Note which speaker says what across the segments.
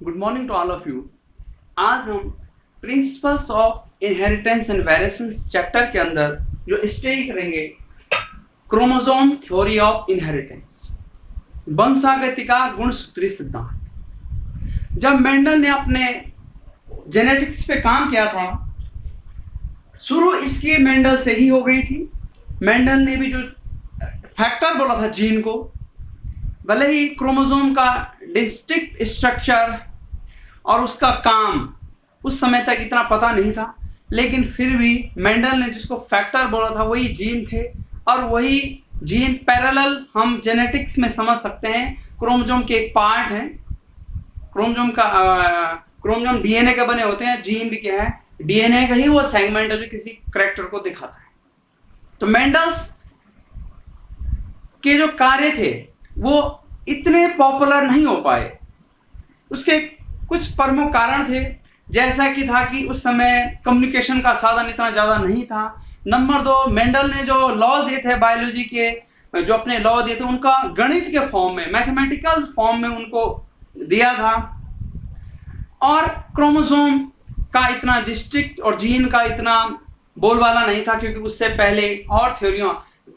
Speaker 1: Good morning to all of you. आज हम principles of inheritance and variations chapter के अंदर जो स्टडी करेंगे क्रोमोसोम थ्योरी ऑफ इनहेरिटेंस, वंशागति का गुणसूत्री सिद्धांत। जब मेंडल ने अपने जेनेटिक्स पे काम किया था, शुरू इसकी मेंडल से ही हो गई थी। मेंडल ने भी जो फैक्टर बोला था जीन को, भले ही क्रोमोसोम का डिस्टिंक्ट स्ट्रक्चर और उसका काम उस समय तक इतना पता नहीं था, लेकिन फिर भी मेंडल ने जिसको फैक्टर बोला था वही जीन थे, और वही जीन पैरेलल हम जेनेटिक्स में समझ सकते हैं। क्रोमोसोम के एक पार्ट है, क्रोमोसोम डीएनए के बने होते हैं, जीन भी क्या है, डीएनए का ही वो सेगमेंट है जो किसी करैक्टर को दिखाता है। तो मेंडल्स के जो कार्य थे वो इतने पॉपुलर नहीं हो पाए। उसके कुछ प्रमुख कारण थे, जैसा कि था कि उस समय कम्युनिकेशन का साधन इतना ज़्यादा नहीं था। नंबर 2, मेंडल ने जो लॉ दिए थे बायोलॉजी के, जो अपने लॉ दिए थे उनका गणित के फॉर्म में, मैथमेटिकल फॉर्म में उनको दिया था। और क्रोमोसोम का इतना डिस्ट्रिक्ट और जीन का इतना बोलबाला नहीं था, क्योंकि उससे पहले और थ्योरियों,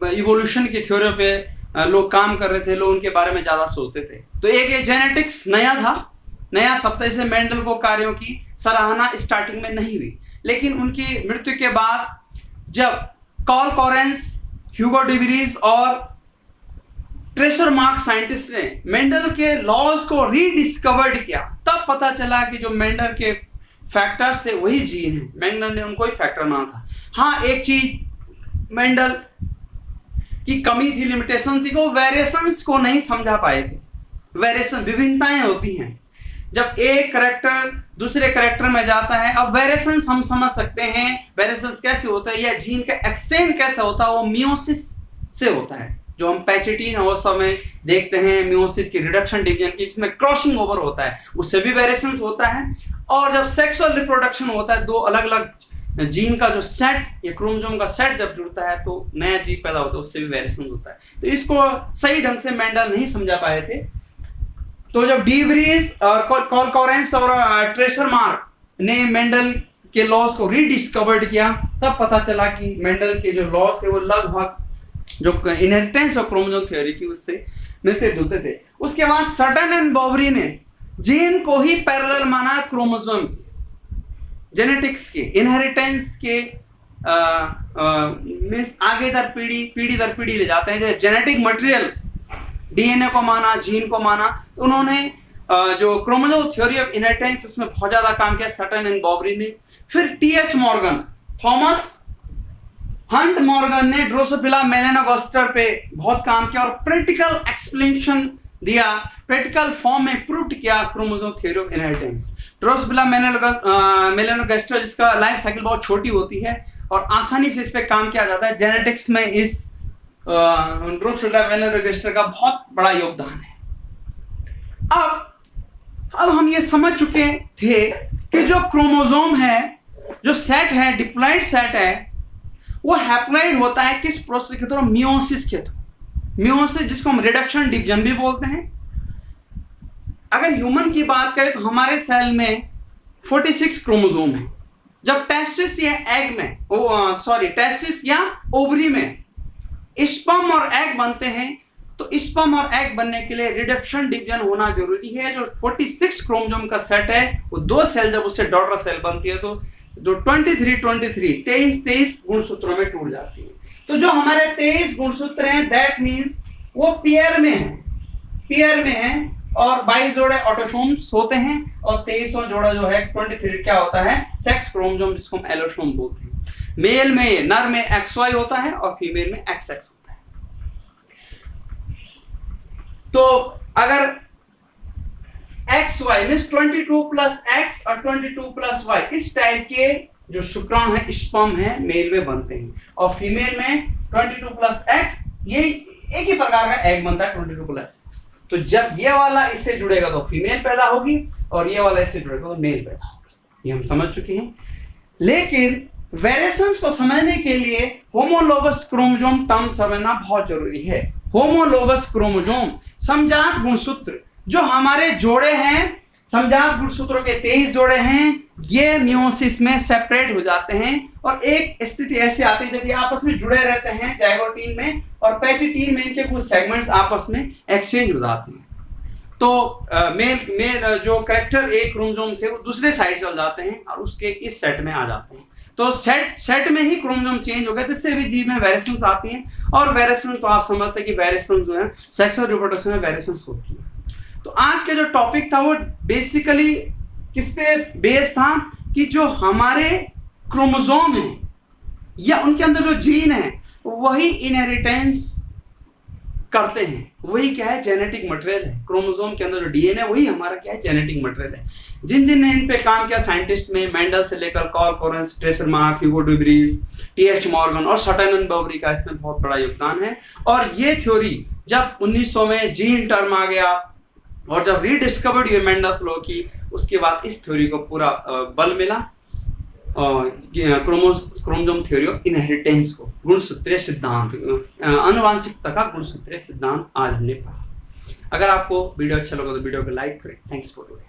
Speaker 1: इवोल्यूशन की थ्योरियों पे लोग काम कर रहे थे, लोग उनके बारे में ज़्यादा सोचते थे। तो एक जेनेटिक्स नया था, नया शब्द, से मेंडल को कार्यों की सराहना स्टार्टिंग में नहीं हुई। लेकिन उनकी मृत्यु के बाद जब कार्ल कोरेंस, ह्यूगो डिवरीज और ट्रेसर मार्क साइंटिस्ट ने मेंडल के लॉज को रीडिस्कवर्ड किया, तब पता चला कि जो मेंडल के फैक्टर्स थे वही जीन है। मेंडल ने उनको ही फैक्टर माना था। हाँ, एक चीज मेंडल की कमी थी, लिमिटेशन थी, वो वेरिएशंस को नहीं समझा पाए थे। वेरिएशन, विभिन्नताएं होती हैं, जब एक करैक्टर दूसरे करैक्टर में जाता है। अब वेरिएशंस हम समझ सकते हैं, वेरिएशंस कैसे होता है या जीन का एक्सचेंज कैसे होता है, वो मियोसिस से होता है। जो हम पैचेटिन अवस्था में देखते हैं, मियोसिस की रिडक्शन डिवीजन की, जिसमें क्रॉसिंग ओवर होता है, उससे भी वेरिएशंस होता है। और जब सेक्सुअल रिप्रोडक्शन होता है, दो अलग अलग जीन का जो सेट या क्रोमोसोम का सेट जब जुड़ता है तो नया जीन पैदा होता है, उससे भी वेरिएशन होता है। तो इसको सही ढंग से मेंडल नहीं समझा पाए थे। तो जब डिवरीज और कार्ल कोरेंस और ट्रेसर मार्क ने मेंडल के लॉज को रीडिस्कवर्ड किया, तब पता चला कि मेंडल के जो लॉज थे वो लगभग जो इनहेरिटेंस और क्रोमोसोम थ्योरी की उससे मिलते जुलते थे। उसके बाद सटन एंड बॉवरी ने जीन को ही पैरेलल माना क्रोमोसोम, जेनेटिक्स के, इनहेरिटेंस के मींस आगे दर पीढ़ी दर पीढ़ी ले जाते हैं। जेनेटिक मटेरियल डीएनए को माना, जीन को माना। उन्होंने जो क्रोमोसोम थ्योरी ऑफ इनहेरिटेंस, उसमें बहुत ज्यादा काम किया सटन एंड बॉवरी ने। फिर T H Morgan, Thomas Hunt Morgan ने ड्रोसोफिला मेलानोगास्टर पे बहुत काम किया और प्रैक्टिकल एक्सप्लेनेशन दिया, प्रैक्टिकल फॉर्म में प्रूव किया chromosome theory of inheritance. Drosophila melanogaster, जिसका लाइफ साइकिल बहुत छोटी होती है और आसानी से इस पे काम किया जाता है, जेनेटिक्स में इस ड्रोसोफिला मेलानोगास्टर का बहुत बड़ा योगदान है। अब हम ये समझ चुके थे कि जो क्रोमोसोम है, जो सेट है, डिप्लॉइड सेट है, वो हैप्लॉइड होता है किस प्रोसेस के थ्रू? मियोसिस के थ्रू। मियोसिस, जिसको हम रिडक्शन डिवीजन भी बोलते हैं। अगर ह्यूमन की बात करें तो हमारे सेल में 46 क्रोमोसोम है। जब टेस्टिस या एग में, टेस्टिस या ओवरी में स्पर्म और एग बनते हैं, तो स्पर्म और एग बनने के लिए रिडक्शन डिवीजन होना जरूरी है। जो 46 क्रोमोसोम का सेट है, वो दो सेल जब उससे डॉटर सेल बनती है तो जो 23 गुणसूत्रों में टूट जाती है। तो जो हमारे 23 गुणसूत्र हैं, दैट मीन्स वो पेयर में है और 22 जोड़े ऑटोसोम्स होते हैं और 23वां जोड़ा जो है 23 क्या होता है? सेक्स क्रोमोसोम, जिसको हम एलोसोम बोलते हैं। मेल में, नर में XY होता है और फीमेल में XX होता है। तो अगर XY मीन्स 22 प्लस X और 22 प्लस Y, इस टाइप के जो शुक्राणु है, स्पर्म है, मेल में बनते हैं, और फीमेल में 22 प्लस X, ये एक ही प्रकार का एग बनता है 22 प्लस X। तो जब ये वाला इससे जुड़ेगा तो फीमेल पैदा होगी और ये वाला इससे जुड़ेगा तो मेल पैदा होगी। ये हम समझ चुके हैं। लेकिन वेरिएशंस को समझने के लिए होमोलोगस क्रोमोसोम टर्म समझना बहुत जरूरी है। होमोलोगस क्रोमोसोम, समजात गुणसूत्र, जो हमारे जोड़े हैं समजात गुणसूत्रों के 23 जोड़े हैं, ये मियोसिस में सेपरेट हो जाते हैं और एक स्थिति ऐसी आती है जब ये आपस में जुड़े रहते हैं जाइगोटीन में और पैचिटीन में इनके कुछ सेगमेंट्स आपस में एक्सचेंज हो जाते हैं। तो मेल जो कैरेक्टर ए क्रोमोसोम थे वो दूसरे साइड चल जाते हैं और उसके इस सेट में आ जाते हैं। तो सेट में ही क्रोमोसोम चेंज हो गया, जिससे भी जीव में वेरिएशंस आती हैं और वेरिएशन तो आप समझते हैं कि वेरिएशंस जो है सेक्सुअल रिप्रोडक्शन में वेरिएशंस होती है। तो आज के जो टॉपिक था वो बेसिकली किस पे बेस था कि जो हमारे क्रोमोसोम है या उनके अंदर जो जीन है वही इनहेरिटेंस करते हैं, वही क्या है जेनेटिक मटेरियल है। क्रोमोसोम के अंदर जो डीएनए वही हमारा क्या है जेनेटिक मटेरियल है। जिन जिन ने इन पे काम किया साइंटिस्ट में मेंडल से लेकर कार्ल कोरेंस, ट्रेसर मार्क, ह्यूगो ड्यूब्रीज, टी.एच. मॉर्गन और सटन बवरी का इसमें बहुत बड़ा योगदान है। और ये थ्योरी जब 1900 में जीन टर्म आ गया और जब रीडिस्कवर्ड हुई मेंडल्स लॉ की, उसके बाद इस थ्योरी को पूरा बल मिला क्रोमोसोम थ्योरी ऑफ इनहेरिटेंस को, गुणसूत्रीय सिद्धांत, आनुवांशिकता का गुणसूत्रीय सिद्धांत आज हमने पढ़ा। अगर आपको वीडियो अच्छा लगा तो वीडियो को लाइक करें। Thanks for watching.